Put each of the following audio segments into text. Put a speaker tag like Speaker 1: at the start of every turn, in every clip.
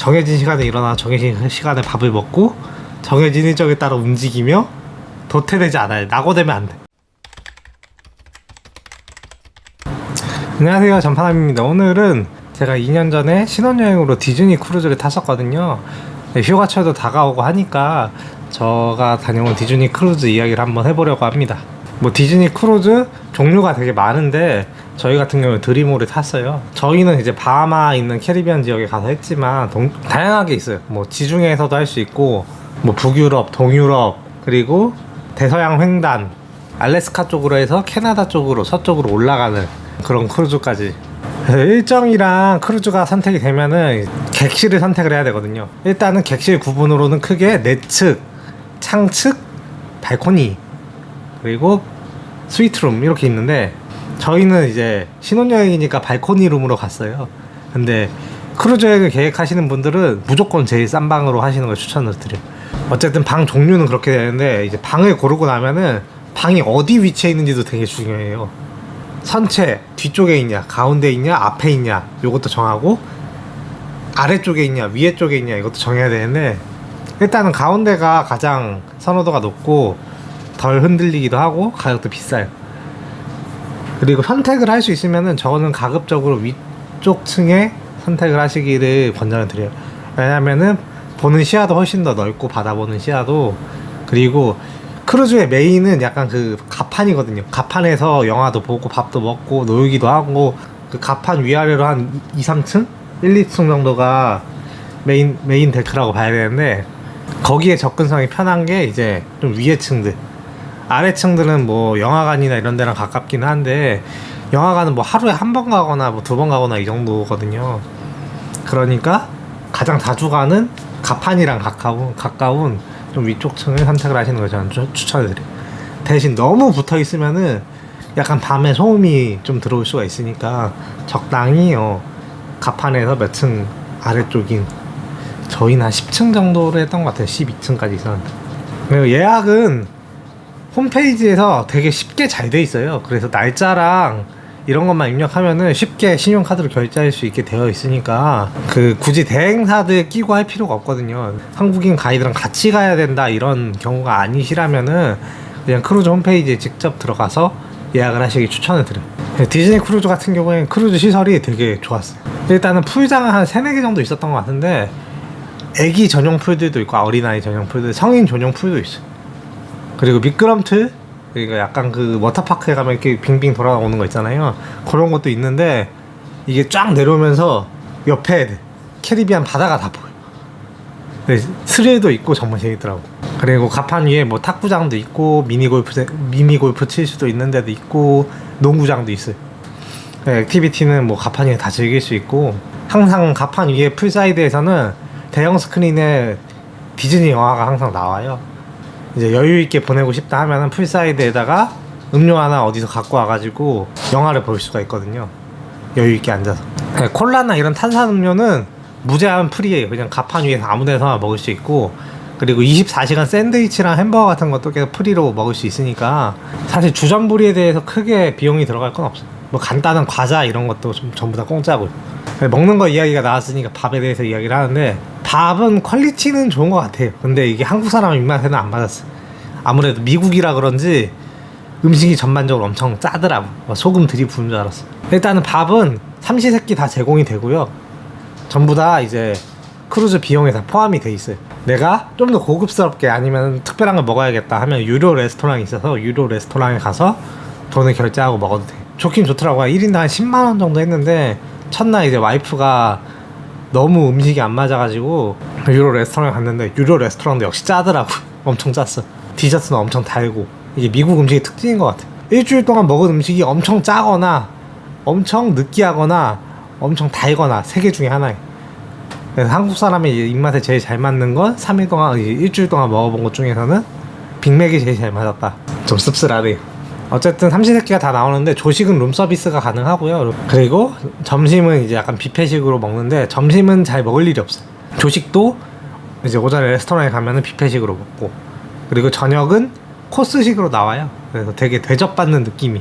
Speaker 1: 정해진 시간에 일어나 정해진 시간에 밥을 먹고 정해진 일정에 따라 움직이며 도태되지 않아요. 낙오되면 안 돼. 안녕하세요, 전파남입니다. 오늘은 제가 2년 전에 신혼여행으로 디즈니 크루즈를 탔었거든요. 휴가철도 다가오고 하니까 제가 다녀온 디즈니 크루즈 이야기를 한번 해보려고 합니다. 뭐 디즈니 크루즈 종류가 되게 많은데 저희 같은 경우는 드림호를 탔어요. 저희는 이제 바하마 있는 캐리비안 지역에 가서 했지만 다양하게 있어요. 뭐 지중해에서도 할 수 있고 뭐 북유럽, 동유럽, 그리고 대서양 횡단, 알래스카 쪽으로 해서 캐나다 쪽으로 서쪽으로 올라가는 그런 크루즈까지. 일정이랑 크루즈가 선택이 되면은 객실을 선택을 해야 되거든요. 일단은 객실 구분으로는 크게 내측, 창측, 발코니, 그리고 스위트룸 이렇게 있는데 저희는 이제 신혼여행이니까 발코니 룸으로 갔어요. 근데 크루즈 여행을 계획하시는 분들은 무조건 제일 싼 방으로 하시는 걸 추천을 드려요. 어쨌든 방 종류는 그렇게 되는데 이제 방을 고르고 나면은 방이 어디 위치해 있는지도 되게 중요해요. 선체 뒤쪽에 있냐, 가운데 있냐, 앞에 있냐, 요것도 정하고 아래쪽에 있냐, 위에 쪽에 있냐, 이것도 정해야 되는데 일단은 가운데가 가장 선호도가 높고 덜 흔들리기도 하고 가격도 비싸요. 그리고 선택을 할 수 있으면은 저는 가급적으로 위쪽 층에 선택을 하시기를 권장을 드려요. 왜냐면은 보는 시야도 훨씬 더 넓고 바다보는 시야도. 그리고 크루즈의 메인은 약간 그 갑판이거든요. 갑판에서 영화도 보고 밥도 먹고 놀기도 하고 그 갑판 위아래로 한 2, 3층? 1, 2층 정도가 메인 데크라고 봐야 되는데 거기에 접근성이 편한 게 이제 좀 위에 층들. 아래 층들은 뭐 영화관이나 이런 데랑 가깝긴 한데 영화관은 뭐 하루에 한 번 가거나 뭐 2번 가거나 이 정도거든요. 그러니까 가장 자주 가는 갑판이랑 가까운 좀 위쪽 층을 선택을 하시는 걸 저는 추천을 드려요. 대신 너무 붙어 있으면은 약간 밤에 소음이 좀 들어올 수가 있으니까 적당히 갑판에서 몇 층 아래쪽인 저희는 한 10층 정도로 했던 것 같아요. 12층까지 있었는데. 그리고 예약은 홈페이지에서 되게 쉽게 잘 돼 있어요. 그래서 날짜랑 이런 것만 입력하면은 쉽게 신용카드로 결제할 수 있게 되어 있으니까 굳이 대행사들 끼고 할 필요가 없거든요. 한국인 가이드랑 같이 가야 된다 이런 경우가 아니시라면은 그냥 크루즈 홈페이지에 직접 들어가서 예약을 하시기 추천을 드려요. 디즈니 크루즈 같은 경우에는 크루즈 시설이 되게 좋았어요. 일단은 풀장은 한 3, 4개 정도 있었던 것 같은데 애기 전용 풀들도 있고 어린아이 전용 풀들, 성인 전용 풀도 있어요. 그리고 미끄럼틀, 그러니까 약간 그 워터파크에 가면 이렇게 빙빙 돌아오는 거 있잖아요. 그런 것도 있는데 이게 쫙 내려오면서 옆에 캐리비안 바다가 다 보여. 스릴도 있고 정말 재밌더라고. 그리고 갑판 위에 뭐 탁구장도 있고 미니골프 칠 수도 있는 데도 있고 농구장도 있어요. 액티비티는 뭐 갑판 위에 다 즐길 수 있고 항상 갑판 위에 풀사이드에서는 대형 스크린에 디즈니 영화가 항상 나와요. 이제 여유있게 보내고 싶다 하면은 풀사이드에다가 음료 하나 어디서 갖고 와가지고 영화를 볼 수가 있거든요. 여유있게 앉아서. 콜라나 이런 탄산음료는 무제한 프리예요. 그냥 갑판 위에서 아무 데서나 먹을 수 있고, 그리고 24시간 샌드위치랑 햄버거 같은 것도 계속 프리로 먹을 수 있으니까 사실 주전부리에 대해서 크게 비용이 들어갈 건 없어요. 뭐 간단한 과자 이런 것도 좀 전부 다 공짜고요. 먹는 거 이야기가 나왔으니까 밥에 대해서 이야기를 하는데 밥은 퀄리티는 좋은 것 같아요. 근데 이게 한국 사람 입맛에는 안 맞았어요. 아무래도 미국이라 그런지 음식이 전반적으로 엄청 짜더라고. 소금 들이부은 줄 알았어. 일단은 밥은 삼시세끼 다 제공이 되고요. 전부 다 이제 크루즈 비용에 다 포함이 돼 있어요. 내가 좀 더 고급스럽게 아니면 특별한 걸 먹어야겠다 하면 유료 레스토랑이 있어서 유료 레스토랑에 가서 돈을 결제하고 먹어도 돼. 좋긴 좋더라고요. 1인당 한 10만원 정도 했는데 첫날 이제 와이프가 너무 음식이 안 맞아가지고 유료 레스토랑에 갔는데 유료 레스토랑도 역시 짜더라고. 엄청 짰어. 디저트는 엄청 달고. 이게 미국 음식의 특징인 것 같아. 일주일 동안 먹은 음식이 엄청 짜거나 엄청 느끼하거나 엄청 달거나 3개 중에 하나예요. 그래서 한국 사람의 입맛에 제일 잘 맞는 건 3일 동안 일주일 동안 먹어본 것 중에서는 빅맥이 제일 잘 맞았다. 좀 씁쓸하네요. 어쨌든 삼시세끼가 다 나오는데 조식은 룸서비스가 가능하고요. 그리고 점심은 이제 약간 뷔페식으로 먹는데 점심은 잘 먹을 일이 없어요. 조식도 이제 오전에 레스토랑에 가면은 뷔페식으로 먹고, 그리고 저녁은 코스식으로 나와요. 그래서 되게 대접받는 느낌이.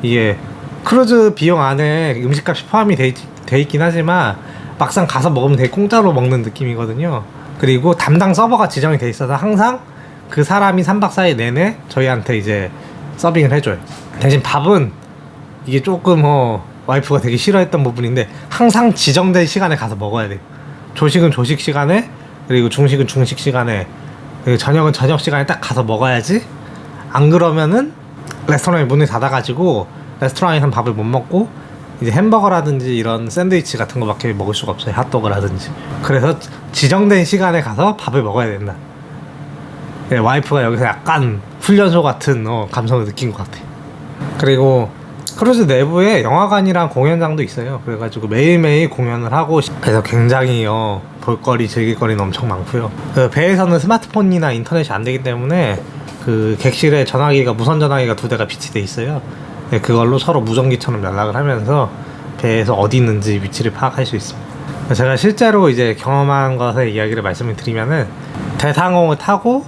Speaker 1: 이게 크루즈 비용 안에 음식값이 포함이 돼 있긴 하지만 막상 가서 먹으면 되게 공짜로 먹는 느낌이거든요. 그리고 담당 서버가 지정이 돼 있어서 항상 그 사람이 3박 4일 내내 저희한테 이제 서빙을 해줘요. 대신 밥은 이게 조금 와이프가 되게 싫어했던 부분인데 항상 지정된 시간에 가서 먹어야 돼요. 조식은 조식 시간에, 그리고 중식은 중식 시간에, 그리고 저녁은 저녁 시간에 딱 가서 먹어야지. 안 그러면은 레스토랑이 문을 닫아가지고 레스토랑에선 밥을 못 먹고 이제 햄버거라든지 이런 샌드위치 같은 거밖에 먹을 수가 없어요. 핫도그라든지. 그래서 지정된 시간에 가서 밥을 먹어야 된다. 네, 와이프가 여기서 약간 훈련소 같은 감성을 느낀 것 같아요. 그리고 크루즈 내부에 영화관이랑 공연장도 있어요. 그래가지고 매일매일 공연을 하고, 그래서 굉장히 볼거리, 즐길거리는 엄청 많고요. 그 배에서는 스마트폰이나 인터넷이 안 되기 때문에 그 객실에 전화기가, 무선 전화기가 2대가 비치돼 있어요. 네, 그걸로 서로 무전기처럼 연락을 하면서 배에서 어디 있는지 위치를 파악할 수 있습니다. 제가 실제로 이제 경험한 것의 이야기를 말씀을 드리면은, 대상공을 타고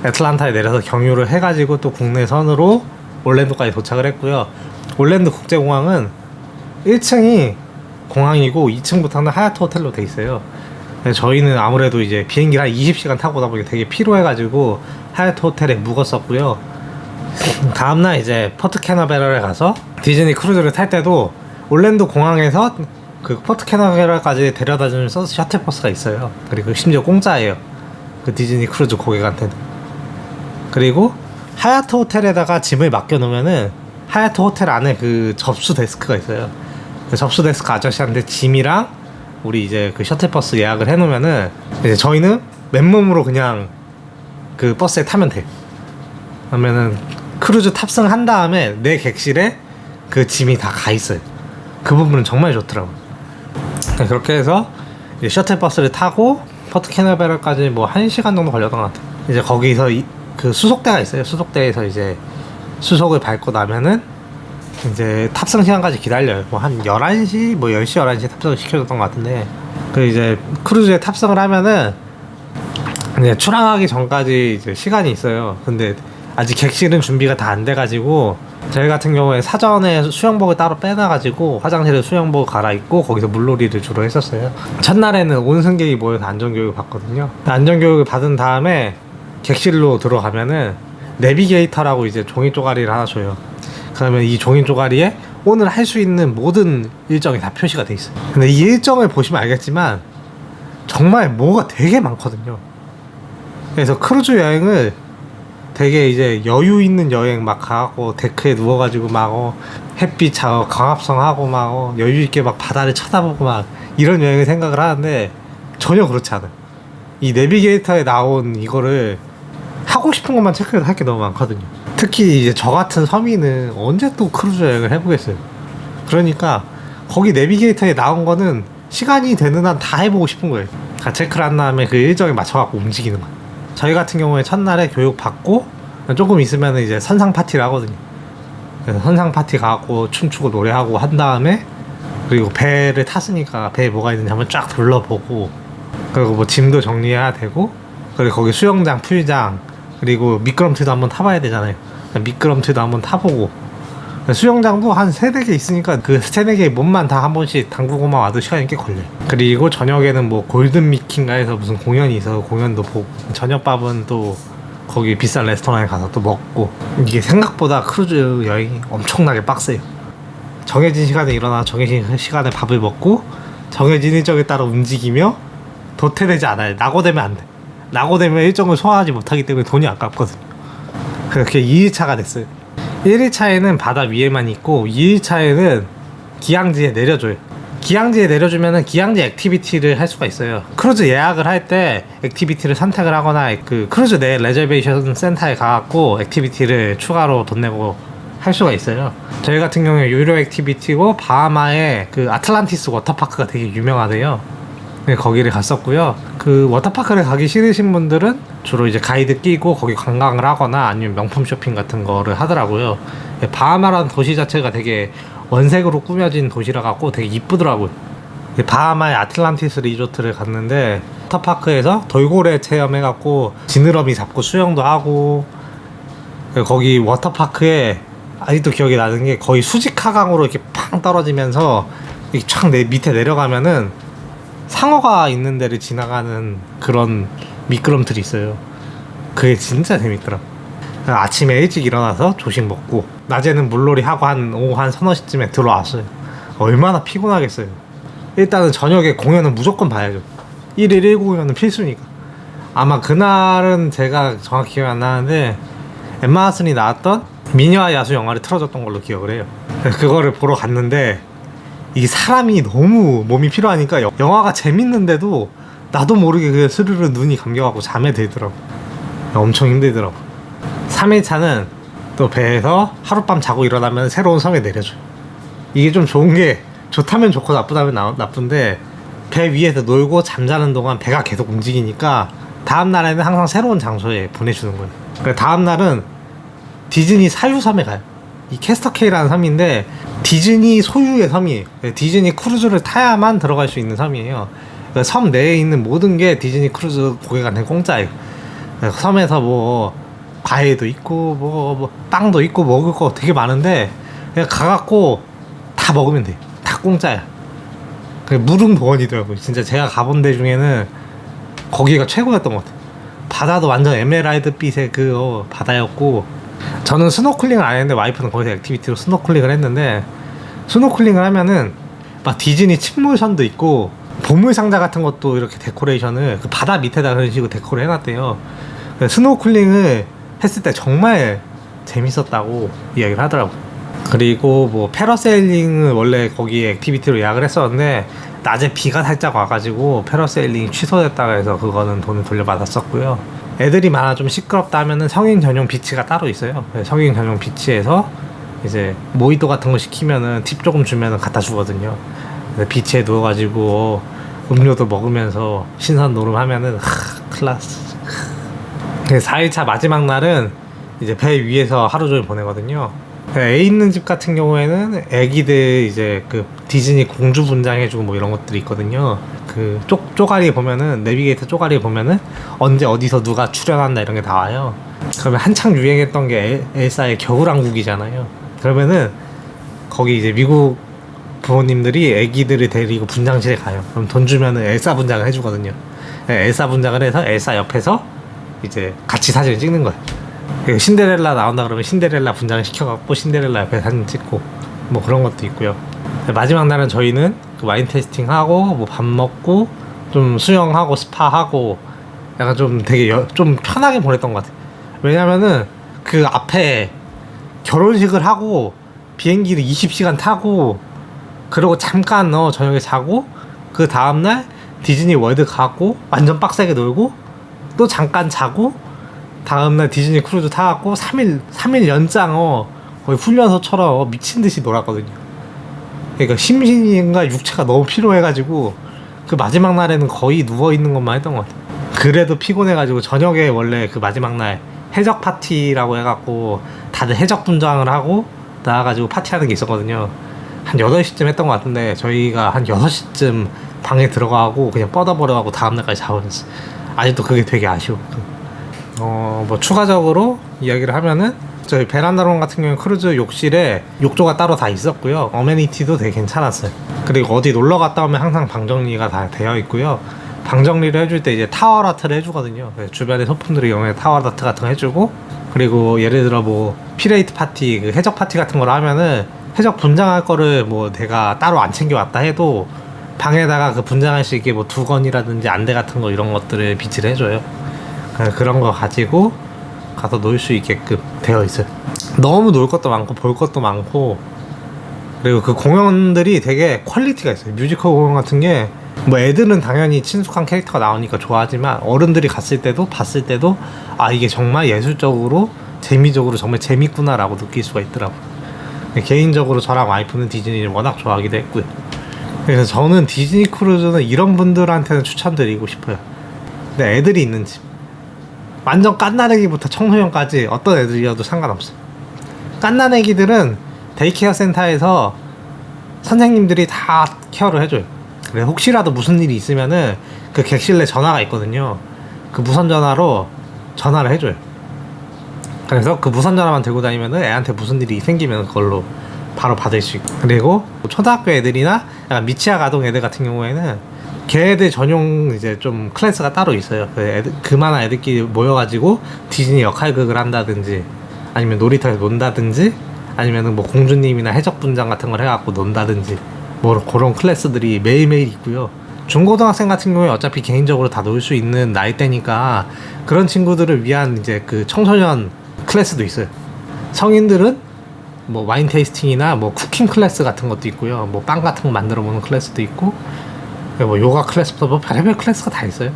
Speaker 1: 애틀란타에 내려서 경유를 해가지고 또 국내선으로 올랜도까지 도착을 했고요. 올랜도 국제공항은 1층이 공항이고 2층부터는 하얏트 호텔로 돼 있어요. 저희는 아무래도 이제 비행기를 한 20시간 타고 오다 보니까 되게 피로해가지고 하얏트 호텔에 묵었었고요. 다음날 이제 포트 캐나베럴에 가서 디즈니 크루즈를 탈 때도 올랜도 공항에서 그 포트 캐나베럴까지 데려다주는 셔틀버스가 있어요. 그리고 심지어 공짜예요. 그 디즈니 크루즈 고객한테는. 그리고 하얏트 호텔에다가 짐을 맡겨놓으면은 하얏트 호텔 안에 그 접수 데스크가 있어요. 그 접수 데스크 아저씨한테 짐이랑 우리 이제 그 셔틀버스 예약을 해놓으면은 이제 저희는 맨몸으로 그냥 그 버스에 타면 돼요. 그러면은 크루즈 탑승한 다음에 내 객실에 그 짐이 다 가 있어요. 그 부분은 정말 좋더라고요. 그렇게 해서 이제 셔틀버스를 타고 포트 캐나베럴까지 뭐 1시간 정도 걸렸던 것 같아요. 이제 거기서 그 수속대가 있어요. 수속대에서 이제 수속을 밟고 나면은 이제 탑승 시간까지 기다려요. 뭐 한 11시, 뭐 10시, 11시에 탑승을 시켜줬던 것 같은데, 그 이제 크루즈에 탑승을 하면은 이제 출항하기 전까지 이제 시간이 있어요. 근데 아직 객실은 준비가 다 안 돼가지고 저희 같은 경우에 사전에 수영복을 따로 빼놔가지고 화장실에 수영복 갈아입고 거기서 물놀이를 주로 했었어요. 첫날에는 온 승객이 모여서 안전교육을 받거든요. 안전교육을 받은 다음에 객실로 들어가면은 내비게이터라고 이제 종이 쪼가리를 하나 줘요. 그러면 이 종이 쪼가리에 오늘 할 수 있는 모든 일정이 다 표시가 돼 있어요. 근데 이 일정을 보시면 알겠지만 정말 뭐가 되게 많거든요. 그래서 크루즈 여행을 되게 이제 여유 있는 여행 막 가고 데크에 누워가지고 막 햇빛 광합성하고 막 여유 있게 막 바다를 쳐다보고 막 이런 여행을 생각을 하는데 전혀 그렇지 않아요. 이 내비게이터에 나온 이거를 하고 싶은 것만 체크해서 할 게 너무 많거든요. 특히 이제 저 같은 서민은 언제 또 크루즈 여행을 해보겠어요. 그러니까 거기 내비게이터에 나온 거는 시간이 되는 한 다 해보고 싶은 거예요. 다 체크를 한 다음에 그 일정에 맞춰갖고 움직이는 거예요. 저희 같은 경우에 첫날에 교육 받고 조금 있으면 이제 선상 파티를 하거든요. 그래서 선상 파티 가갖고 춤추고 노래하고 한 다음에, 그리고 배를 탔으니까 배에 뭐가 있는지 한번 쫙 둘러보고, 그리고 뭐 짐도 정리해야 되고, 그리고 거기 수영장, 풀장, 그리고 미끄럼틀도 한번 타봐야 되잖아요. 미끄럼틀도 한번 타보고, 수영장도 한 3-4개 있으니까 그 3-4개의 몸만 다 한 번씩 담그고만 와도 시간이 꽤 걸려요. 그리고 저녁에는 뭐 골든 미키인가에서 무슨 공연이 있어서 공연도 보고, 저녁밥은 또 거기 비싼 레스토랑에 가서 또 먹고. 이게 생각보다 크루즈 여행이 엄청나게 빡세요. 정해진 시간에 일어나 정해진 시간에 밥을 먹고 정해진 일정에 따라 움직이며 도태되지 않아요. 낙오되면 안 돼. 낙오되면 일정을 소화하지 못하기 때문에 돈이 아깝거든요. 그렇게 2일차가 됐어요. 1일차에는 바다 위에만 있고 2일차에는 기항지에 내려줘요. 기항지에 내려주면은 기항지 액티비티를 할 수가 있어요. 크루즈 예약을 할 때 액티비티를 선택을 하거나 그 크루즈 내 레저베이션 센터에 가갖고 액티비티를 추가로 돈 내고 할 수가 있어요. 저희 같은 경우에 유료 액티비티고 바하마의 그 아틀란티스 워터파크가 되게 유명하대요. 네, 거기를 갔었고요. 그 워터파크를 가기 싫으신 분들은 주로 이제 가이드 끼고 거기 관광을 하거나 아니면 명품 쇼핑 같은 거를 하더라고요. 바하마라는 도시 자체가 되게 원색으로 꾸며진 도시라 갖고 되게 이쁘더라고요. 바하마의 아틀란티스 리조트를 갔는데 워터파크에서 돌고래 체험해갖고 지느러미 잡고 수영도 하고, 거기 워터파크에 아직도 기억이 나는 게 거의 수직하강으로 이렇게 팡 떨어지면서 이렇게 촥 밑에 내려가면은 상어가 있는 데를 지나가는 그런 미끄럼틀이 있어요. 그게 진짜 재밌더라고. 아침에 일찍 일어나서 조식 먹고 낮에는 물놀이 하고 한 오후 한 서너 시쯤에 들어왔어요. 얼마나 피곤하겠어요. 일단은 저녁에 공연은 무조건 봐야죠. 1일 1공연은 필수니까. 아마 그날은 제가 정확히 기억이 안 나는데 엠마 왓슨이 나왔던 미녀와 야수 영화를 틀어줬던 걸로 기억을 해요. 그거를 보러 갔는데 이 사람이 너무 몸이 필요하니까 영화가 재밌는데도 나도 모르게 그 스르르 눈이 감겨갖고 잠에 들더라고. 엄청 힘들더라고. 3일차는 또 배에서 하룻밤 자고 일어나면 새로운 섬에 내려줘요. 이게 좀 좋은 게 좋다면 좋고 나쁘다면 나쁜데 배 위에서 놀고 잠자는 동안 배가 계속 움직이니까 다음 날에는 항상 새로운 장소에 보내주는 거예요. 그러니까 다음 날은 디즈니 사유섬에 가요. 이 캐스터케이라는 섬인데 디즈니 소유의 섬이에요. 디즈니 크루즈를 타야만 들어갈 수 있는 섬이에요. 그러니까 섬 내에 있는 모든 게 디즈니 크루즈 고객한테 공짜예요. 섬에서 뭐 과일도 있고 뭐 빵도 있고 먹을 거 되게 많은데 그냥 가갖고 다 먹으면 돼요. 다 공짜야. 무릉도원이더라고요. 진짜 제가 가본 데 중에는 거기가 최고였던 것 같아요. 바다도 완전 에메랄드빛의 그 바다였고, 저는 스노클링을 안 했는데 와이프는 거기서 액티비티로 스노클링을 했는데, 스노클링을 하면은 막 디즈니 침몰선도 있고 보물 상자 같은 것도 이렇게 데코레이션을 그 바다 밑에다 그런 식으로 데코를 해놨대요. 스노클링을 했을 때 정말 재밌었다고 이야기를 하더라고요. 그리고 뭐 패러세일링은 원래 거기에 액티비티로 예약을 했었는데 낮에 비가 살짝 와가지고 패러세일링이 취소됐다고 해서 그거는 돈을 돌려받았었고요. 애들이 많아 좀 시끄럽다 하면은 성인 전용 비치가 따로 있어요. 성인 전용 비치에서 이제 모히또 같은 거 시키면은 팁 조금 주면은 갖다 주거든요. 비치에 누워가지고 음료도 먹으면서 신선 노름하면은 클라스. 4일차 마지막 날은 이제 배 위에서 하루 종일 보내거든요. 애 있는 집 같은 경우에는 애기들 이제 그 디즈니 공주 분장해주고 뭐 이런 것들이 있거든요. 그 쪼가리 보면은 내비게이터 쪼가리 보면은 언제 어디서 누가 출연한다 이런 게 나와요. 그러면 한창 유행했던 게 엘사의 겨울왕국이잖아요. 그러면은 거기 이제 미국 부모님들이 애기들을 데리고 분장실에 가요. 그럼 돈 주면은 엘사 분장을 해주거든요. 엘사 분장을 해서 엘사 옆에서 이제 같이 사진을 찍는 거예요. 신데렐라 나온다 그러면 신데렐라 분장을 시켜갖고 신데렐라 옆에 사진 찍고 뭐 그런 것도 있고요. 마지막 날은 저희는 그 와인 테이스팅하고 뭐 밥 먹고 좀 수영하고 스파하고 약간 좀 되게 좀 편하게 보냈던 것 같아요. 왜냐면은 그 앞에 결혼식을 하고 비행기를 20시간 타고 그러고 잠깐 저녁에 자고 그 다음날 디즈니 월드 가고 완전 빡세게 놀고 또 잠깐 자고 다음날 디즈니 크루즈 타갖고 3일 연장 거의 훈련소처럼 미친듯이 놀았거든요. 그러니까 심신인가 육체가 너무 피로해가지고 그 마지막 날에는 거의 누워있는 것만 했던 것 같아요. 그래도 피곤해가지고 저녁에 원래 그 마지막 날 해적 파티라고 해갖고 다들 해적 분장을 하고 나와가지고 파티하는 게 있었거든요. 한 8시쯤 했던 것 같은데 저희가 한 6시쯤 방에 들어가고 그냥 뻗어버려가고 다음날까지 자버렸어요. 아직도 그게 되게 아쉬워. 뭐 추가적으로 이야기를 하면은 저희 베란다론 같은 경우는 크루즈 욕실에 욕조가 따로 다 있었고요. 어메니티도 되게 괜찮았어요. 그리고 어디 놀러 갔다 오면 항상 방 정리가 다 되어 있고요. 방 정리를 해줄 때 이제 타월 아트를 해주거든요. 주변에 소품들이 영에 타월 아트 같은 거 해주고, 그리고 예를 들어 뭐 피레이트 파티, 그 해적 파티 같은 걸 하면은 해적 분장할 거를 뭐 내가 따로 안 챙겨왔다 해도 방에다가 그 분장할 수 있게 뭐 두건이라든지 안대 같은 거 이런 것들을 비치를 해줘요. 그런 거 가지고 가서 놀 수 있게끔 되어 있어요. 너무 놀 것도 많고 볼 것도 많고, 그리고 그 공연들이 되게 퀄리티가 있어요. 뮤지컬 공연 같은 게 뭐 애들은 당연히 친숙한 캐릭터가 나오니까 좋아하지만 어른들이 갔을 때도 봤을 때도 아 이게 정말 예술적으로 재미적으로 정말 재밌구나 라고 느낄 수가 있더라고요. 개인적으로 저랑 와이프는 디즈니를 워낙 좋아하기도 했고요. 그래서 저는 디즈니 크루즈는 이런 분들한테는 추천드리고 싶어요. 근데 애들이 있는 집, 완전 갓난애기부터 청소년까지 어떤 애들이어도 상관없어요. 갓난애기들은 데이케어 센터에서 선생님들이 다 케어를 해줘요. 그래서 혹시라도 무슨 일이 있으면은 그 객실내 전화가 있거든요. 그 무선 전화로 전화를 해줘요. 그래서 그 무선 전화만 들고 다니면은 애한테 무슨 일이 생기면 그걸로 바로 받을 수 있고, 그리고 초등학교 애들이나 약간 미취학 아동 애들 같은 경우에는 걔네들 전용 이제 좀 클래스가 따로 있어요. 그만한 애들끼리 모여가지고 디즈니 역할극을 한다든지 아니면 놀이터에서 논다든지 아니면은 뭐 공주님이나 해적분장 같은 걸 해갖고 논다든지 뭐 그런 클래스들이 매일매일 있고요. 중고등학생 같은 경우에 어차피 개인적으로 다 놀 수 있는 나이대니까 그런 친구들을 위한 이제 그 청소년 클래스도 있어요. 성인들은 뭐 와인 테이스팅이나 뭐 쿠킹 클래스 같은 것도 있고요. 뭐 빵 같은 거 만들어 보는 클래스도 있고 뭐 요가 클래스부터 뭐 별의별 클래스가 다 있어요.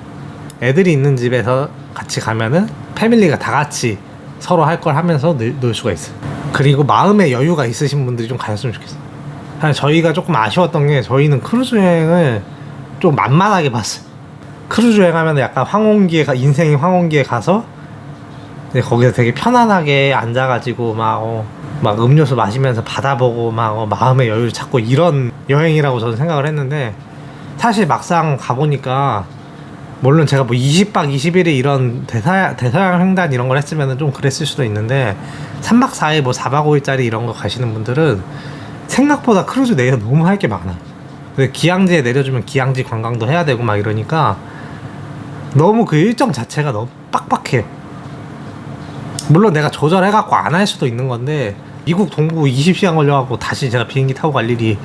Speaker 1: 애들이 있는 집에서 같이 가면은 패밀리가 다 같이 서로 할 걸 하면서 놀 수가 있어요. 그리고 마음의 여유가 있으신 분들이 좀 가셨으면 좋겠어요. 사실 저희가 조금 아쉬웠던 게 저희는 크루즈 여행을 좀 만만하게 봤어요. 크루즈 여행하면 약간 인생의 황혼기에 가서 거기서 되게 편안하게 앉아가지고 막 음료수 마시면서 바다 보고 마음의 여유를 찾고 이런 여행이라고 저는 생각을 했는데 사실 막상 가보니까 물론 제가 뭐 20박 20일에 이런 대서양 횡단 이런 걸 했으면 좀 그랬을 수도 있는데 3박 4일 뭐 4박 5일짜리 이런 거 가시는 분들은 생각보다 크루즈 내에서 너무 할 게 많아. 기항지에 내려주면 기항지 관광도 해야 되고 막 이러니까 너무 그 일정 자체가 너무 빡빡해요. 물론 내가 조절해갖고 안 할 수도 있는 건데 미국 동부 20시간 걸려갖고 다시 제가 비행기 타고 갈 일이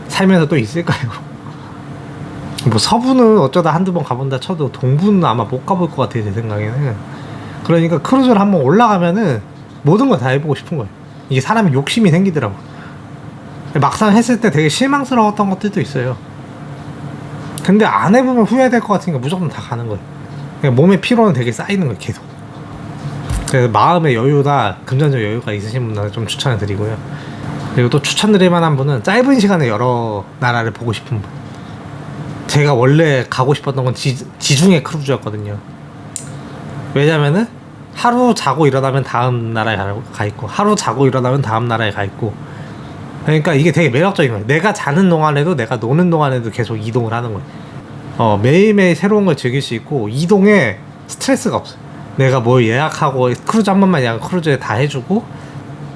Speaker 1: 살면서 또 있을까요? 뭐 서부는 어쩌다 한두 번 가본다 쳐도 동부는 아마 못 가볼 것 같아요, 제 생각에는. 그러니까 크루즈를 한번 올라가면은 모든 걸 다 해보고 싶은 거예요. 이게 사람이 욕심이 생기더라고. 막상 했을 때 되게 실망스러웠던 것들도 있어요. 근데 안 해보면 후회될 것 같으니까 무조건 다 가는 거예요. 그러니까 몸의 피로는 되게 쌓이는 거예요, 계속. 그래서 마음의 여유나 금전적 여유가 있으신 분들은 좀 추천을 드리고요. 그리고 또 추천드릴 만한 분은 짧은 시간에 여러 나라를 보고 싶은 분. 제가 원래 가고 싶었던 건 지중해 크루즈였거든요. 왜냐면은 하루 자고 일어나면 다음 나라에 가 있고 하루 자고 일어나면 다음 나라에 가 있고 그러니까 이게 되게 매력적인 거예요. 내가 자는 동안에도 내가 노는 동안에도 계속 이동을 하는 거예요. 매일매일 새로운 걸 즐길 수 있고 이동에 스트레스가 없어요. 내가 뭘 예약하고 크루즈 한 번만 예약 크루즈에 다 해주고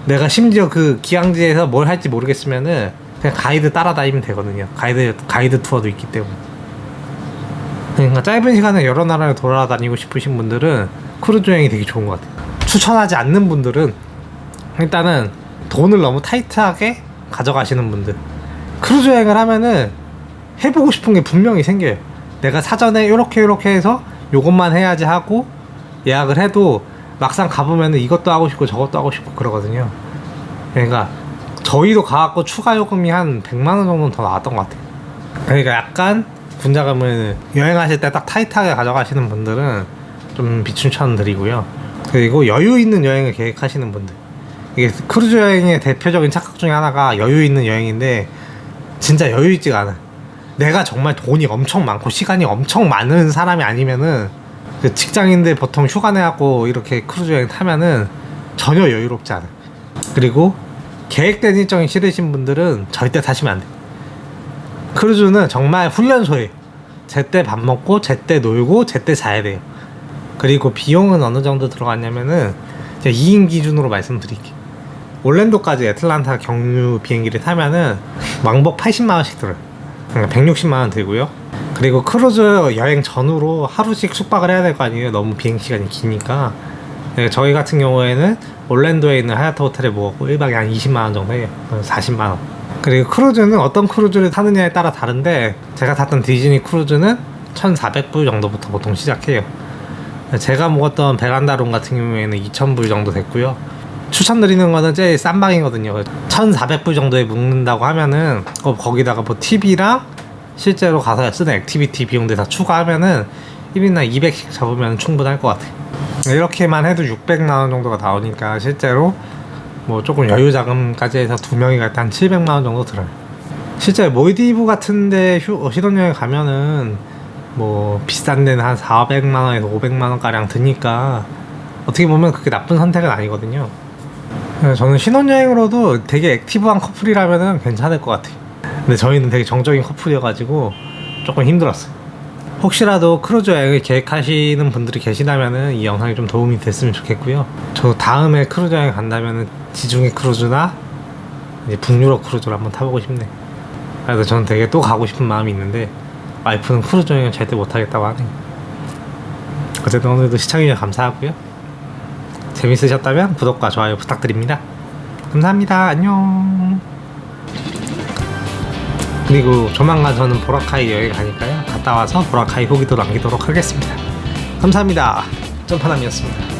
Speaker 1: 내가 심지어 그 기항지에서 뭘 할지 모르겠으면은 그냥 가이드 따라다니면 되거든요. 가이드 투어도 있기 때문에. 그러니까 짧은 시간에 여러 나라를 돌아다니고 싶으신 분들은 크루즈 여행이 되게 좋은 것 같아요. 추천하지 않는 분들은 일단은 돈을 너무 타이트하게 가져가시는 분들. 크루즈 여행을 하면은 해보고 싶은 게 분명히 생겨요. 내가 사전에 요렇게 해서 요것만 해야지 하고 예약을 해도 막상 가보면은 이것도 하고 싶고 저것도 하고 싶고 그러거든요. 그러니까 저희도 가갖고 추가 요금이 한 100만원 정도는 더 나왔던 것 같아요. 그러니까 약간 군자금을 여행하실 때 딱 타이트하게 가져가시는 분들은 좀 비추천 드리고요. 그리고 여유 있는 여행을 계획하시는 분들, 이게 크루즈 여행의 대표적인 착각 중에 하나가 여유 있는 여행인데 진짜 여유 있지가 않아. 내가 정말 돈이 엄청 많고 시간이 엄청 많은 사람이 아니면은 그 직장인들 보통 휴가 내갖고 이렇게 크루즈 여행 타면은 전혀 여유롭지 않아. 그리고 계획된 일정이 싫으신 분들은 절대 타시면 안 돼. 크루즈는 정말 훈련소예요. 제때 밥 먹고 제때 놀고 제때 자야 돼요. 그리고 비용은 어느 정도 들어갔냐면은 제가 2인 기준으로 말씀드릴게요. 올랜도까지 애틀란타 경유 비행기를 타면은 왕복 80만원씩 들어요. 그러니까 160만원 들고요. 그리고 크루즈 여행 전후로 하루씩 숙박을 해야 될 거 아니에요. 너무 비행시간이 기니까. 저희 같은 경우에는 올랜도에 있는 하얏트 호텔에 묵었고 1박에 한 20만원 정도 해요. 40만원. 그리고 크루즈는 어떤 크루즈를 타느냐에 따라 다른데 제가 탔던 디즈니 크루즈는 1,400불 정도부터 보통 시작해요. 제가 묵었던 베란다룸 같은 경우에는 2,000불 정도 됐고요. 추천드리는 거는 제일 싼 방이거든요. 1,400불 정도에 묵는다고 하면은 거기다가 뭐 TV랑 실제로 가서 쓰는 액티비티 비용들 다 추가하면은 1인당 200씩 잡으면 충분할 것 같아요. 이렇게만 해도 600만원 정도가 나오니까 실제로 뭐 조금 여유 자금까지 해서 2명이 갈 때 한 700만원 정도 들어요. 실제 몰디브 같은데 신혼여행 가면은 뭐 비싼 데는 한 400만원에서 500만원 가량 드니까 어떻게 보면 그렇게 나쁜 선택은 아니거든요. 저는 신혼여행으로도 되게 액티브한 커플이라면은 괜찮을 것 같아요. 근데 저희는 되게 정적인 커플이어가지고 조금 힘들었어요. 혹시라도 크루즈 여행을 계획하시는 분들이 계시다면은 이 영상이 좀 도움이 됐으면 좋겠고요. 저 다음에 크루즈 여행 간다면은 지중해 크루즈나 이제 북유럽 크루즈를 한번 타보고 싶네. 그래서 저는 되게 또 가고 싶은 마음이 있는데 와이프는 크루즈 여행 절대 못하겠다고 하네요. 어쨌든 오늘도 시청해주셔서 감사하고요. 재밌으셨다면 구독과 좋아요 부탁드립니다. 감사합니다. 안녕. 그리고 조만간 저는 보라카이 여행 가니까요. 갔다 와서 보라카이 후기도 남기도록 하겠습니다. 감사합니다. 점파남이었습니다.